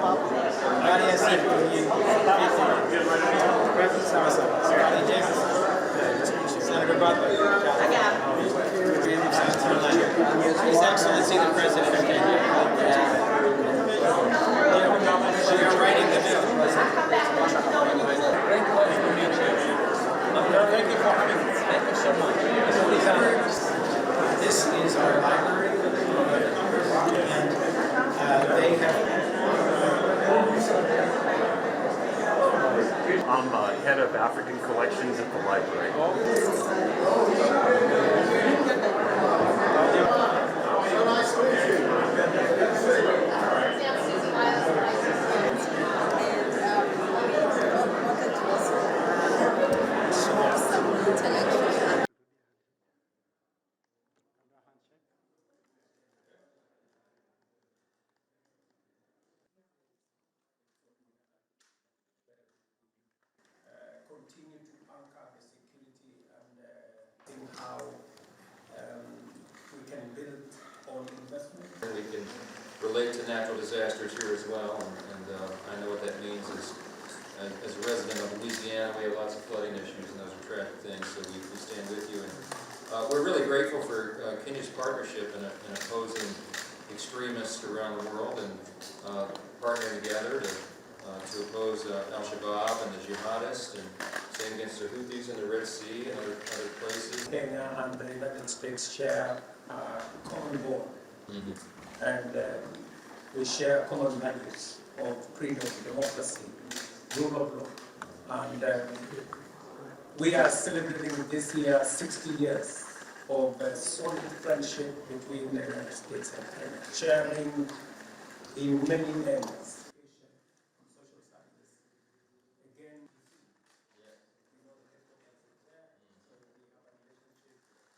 Maria Scotty James, Senator Butler, His Excellency the President of Kenya. We are writing the bill. Great pleasure to meet you. Thank you for having me. Thank you so much. This is our library, and they have. I'm head of African collections at the library. Continue to anchor the security and think how we can build on investment. We can relate to natural disasters here as well, and I know what that means is, as a resident of Louisiana, we have lots of flooding issues, and those are tragic things, so we stand with you. And we're really grateful for Kenya's partnership in opposing extremists around the world and partnering together to oppose Al-Shabaab and the jihadists, and stand against the Houthis in the Red Sea and other places. Kenya and the United States share a common bond, and we share common values of freedom, democracy, rule of law, and we are celebrating this year 60 years of solid friendship between the United States and Kenya, sharing in many areas. Again,